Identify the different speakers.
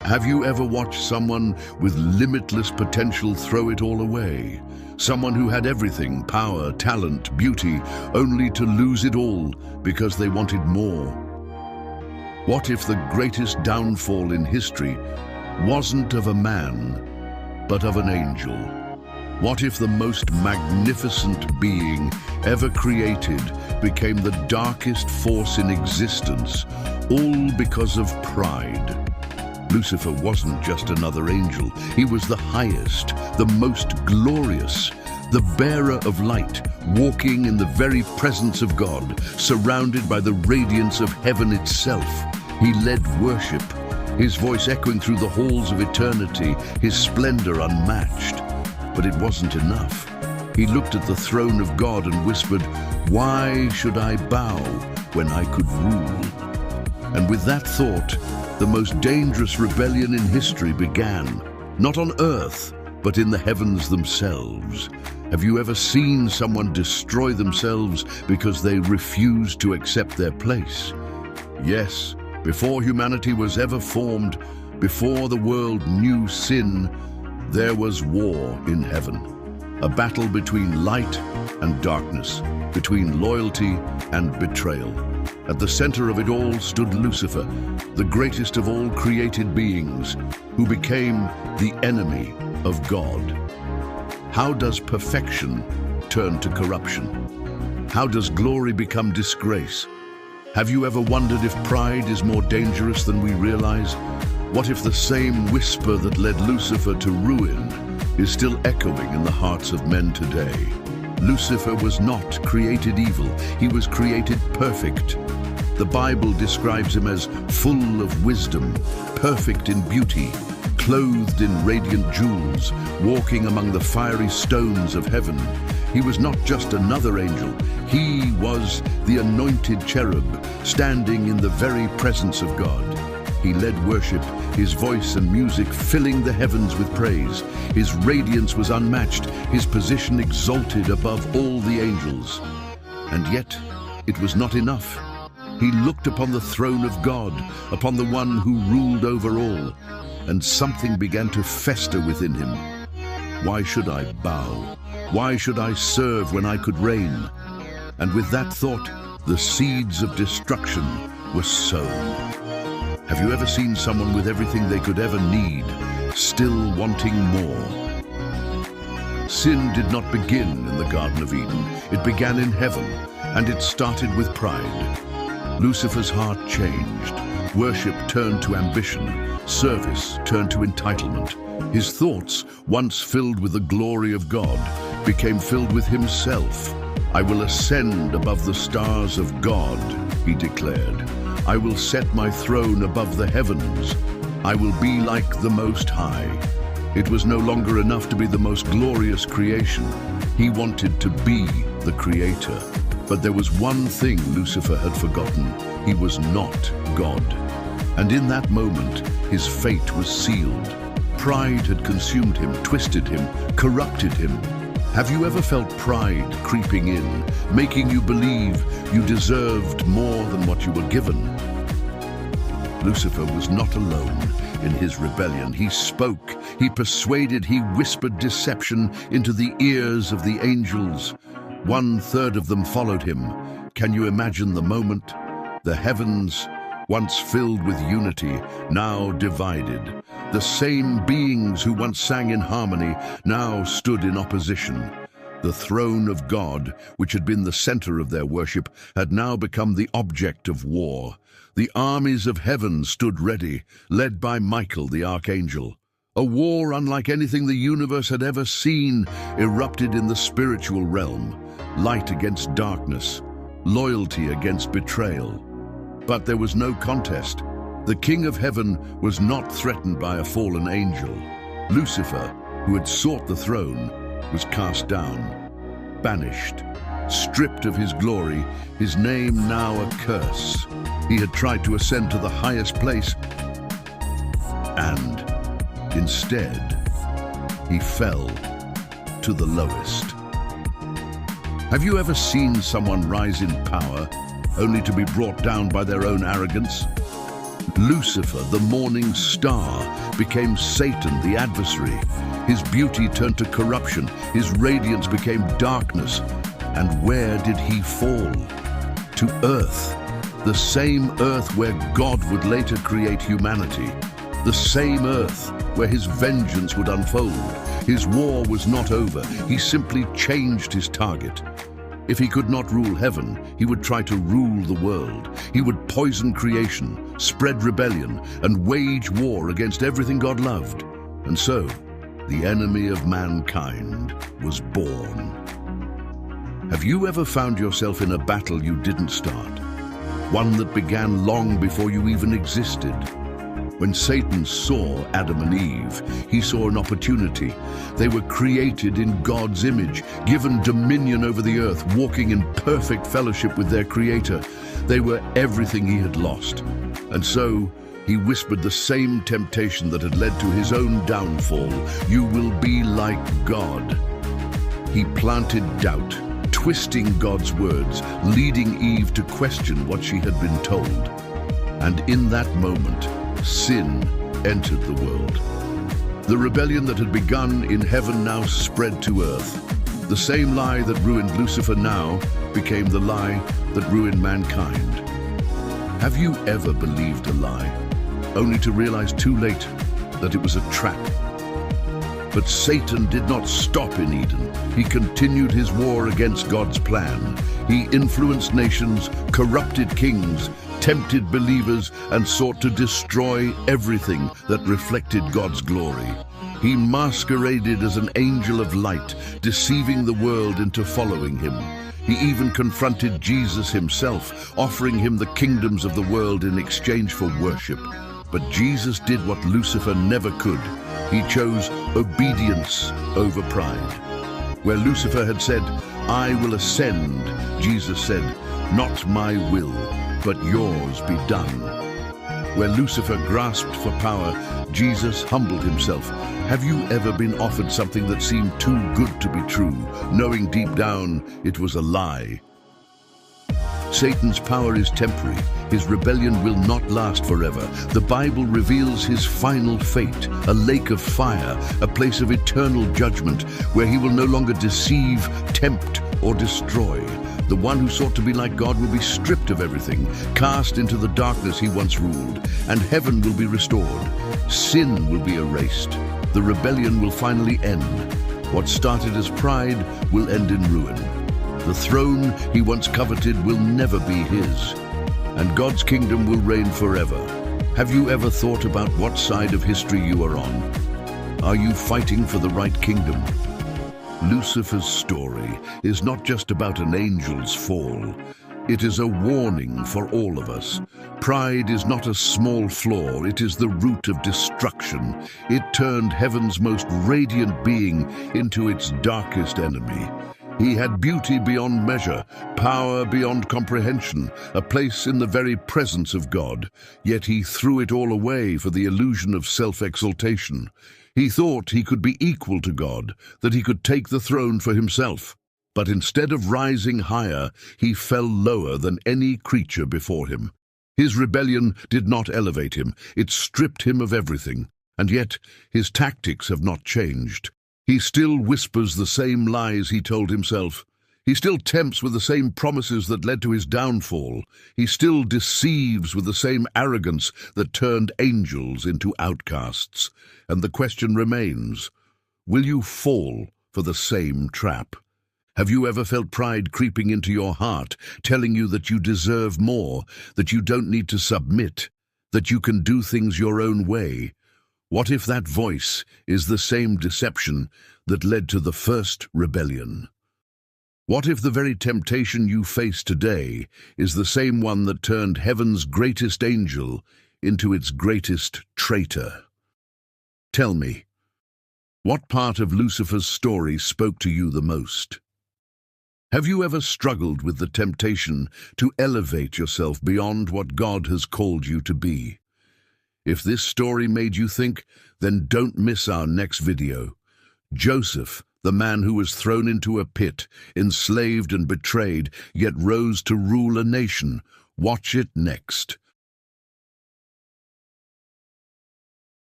Speaker 1: Have you ever watched someone with limitless potential throw it all away? Someone who had everything, power, talent, beauty, only to lose it all because they wanted more. What if the greatest downfall in history wasn't of a man, but of an angel? What if the most magnificent being ever created became the darkest force in existence, all because of pride? Lucifer wasn't just another angel. He was the highest, the most glorious, the bearer of light, walking in the very presence of God, surrounded by the radiance of heaven itself. He led worship, his voice echoing through the halls of eternity, his splendor unmatched. But it wasn't enough. He looked at the throne of God and whispered, "Why should I bow when I could rule?" And with that thought, the most dangerous rebellion in history began, not on earth, but in the heavens themselves. Have you ever seen someone destroy themselves because they refused to accept their place? Yes, before humanity was ever formed, before the world knew sin, there was war in heaven. A battle between light and darkness, between loyalty and betrayal. At the center of it all stood Lucifer, the greatest of all created beings, who became the enemy of God. How does perfection turn to corruption? How does glory become disgrace? Have you ever wondered if pride is more dangerous than we realize? What if the same whisper that led Lucifer to ruin is still echoing in the hearts of men today? Lucifer was not created evil, he was created perfect. The Bible describes him as full of wisdom, perfect in beauty, clothed in radiant jewels, walking among the fiery stones of heaven. He was not just another angel, he was the anointed cherub, standing in the very presence of God. He led worship, his voice and music filling the heavens with praise. His radiance was unmatched, his position exalted above all the angels. And yet, it was not enough. He looked upon the throne of God, upon the one who ruled over all, and something began to fester within him. Why should I bow? Why should I serve when I could reign? And with that thought, the seeds of destruction were sown. Have you ever seen someone with everything they could ever need, still wanting more? Sin did not begin in the Garden of Eden. It began in heaven, and it started with pride. Lucifer's heart changed. Worship turned to ambition. Service turned to entitlement. His thoughts, once filled with the glory of God, became filled with himself. "I will ascend above the stars of God," he declared. "I will set my throne above the heavens. I will be like the Most High." It was no longer enough to be the most glorious creation. He wanted to be the Creator. But there was one thing Lucifer had forgotten. He was not God. And in that moment, his fate was sealed. Pride had consumed him, twisted him, corrupted him. Have you ever felt pride creeping in, making you believe you deserved more than what you were given? Lucifer was not alone in his rebellion. He spoke, he persuaded, he whispered deception into the ears of the angels. 1/3 of them followed him. Can you imagine the moment? The heavens, once filled with unity, now divided. The same beings who once sang in harmony now stood in opposition. The throne of God, which had been the center of their worship, had now become the object of war. The armies of heaven stood ready, led by Michael the archangel. A war unlike anything the universe had ever seen erupted in the spiritual realm. Light against darkness, loyalty against betrayal. But there was no contest. The King of Heaven was not threatened by a fallen angel. Lucifer, who had sought the throne, was cast down, banished, stripped of his glory, his name now a curse. He had tried to ascend to the highest place, and instead, he fell to the lowest. Have you ever seen someone rise in power only to be brought down by their own arrogance? Lucifer, the morning star, became Satan, the adversary. His beauty turned to corruption, his radiance became darkness. And where did he fall? To earth, the same earth where God would later create humanity. The same earth where his vengeance would unfold. His war was not over, he simply changed his target. If he could not rule heaven, he would try to rule the world. He would poison creation, spread rebellion, and wage war against everything God loved. And so, the enemy of mankind was born. Have you ever found yourself in a battle you didn't start? One that began long before you even existed? When Satan saw Adam and Eve, he saw an opportunity. They were created in God's image, given dominion over the earth, walking in perfect fellowship with their Creator. They were everything he had lost. And so, he whispered the same temptation that had led to his own downfall. You will be like God. He planted doubt, twisting God's words, leading Eve to question what she had been told. And in that moment, sin entered the world. The rebellion that had begun in heaven now spread to earth. The same lie that ruined Lucifer now became the lie that ruined mankind. Have you ever believed a lie, only to realize too late that it was a trap? But Satan did not stop in Eden. He continued his war against God's plan. He influenced nations, corrupted kings, tempted believers, and sought to destroy everything that reflected God's glory. He masqueraded as an angel of light, deceiving the world into following him. He even confronted Jesus himself, offering him the kingdoms of the world in exchange for worship. But Jesus did what Lucifer never could. He chose obedience over pride. Where Lucifer had said, "I will ascend," Jesus said, "Not my will, but yours be done." Where Lucifer grasped for power, Jesus humbled himself. Have you ever been offered something that seemed too good to be true, knowing deep down it was a lie? Satan's power is temporary. His rebellion will not last forever. The Bible reveals his final fate, a lake of fire, a place of eternal judgment, where he will no longer deceive, tempt, or destroy. The one who sought to be like God will be stripped of everything, cast into the darkness he once ruled, and heaven will be restored. Sin will be erased. The rebellion will finally end. What started as pride will end in ruin. The throne he once coveted will never be his, and God's kingdom will reign forever. Have you ever thought about what side of history you are on? Are you fighting for the right kingdom? Lucifer's story is not just about an angel's fall. It is a warning for all of us. Pride is not a small flaw, it is the root of destruction. It turned heaven's most radiant being into its darkest enemy. He had beauty beyond measure, power beyond comprehension, a place in the very presence of God, yet he threw it all away for the illusion of self-exaltation. He thought he could be equal to God, that he could take the throne for himself. But instead of rising higher, he fell lower than any creature before him. His rebellion did not elevate him, it stripped him of everything. And yet, his tactics have not changed. He still whispers the same lies he told himself. He still tempts with the same promises that led to his downfall. He still deceives with the same arrogance that turned angels into outcasts. And the question remains, will you fall for the same trap? Have you ever felt pride creeping into your heart, telling you that you deserve more, that you don't need to submit, that you can do things your own way? What if that voice is the same deception that led to the first rebellion? What if the very temptation you face today is the same one that turned heaven's greatest angel into its greatest traitor? Tell me, what part of Lucifer's story spoke to you the most? Have you ever struggled with the temptation to elevate yourself beyond what God has called you to be? If this story made you think, then don't miss our next video. Joseph, the man who was thrown into a pit, enslaved and betrayed, yet rose to rule a nation. Watch it next.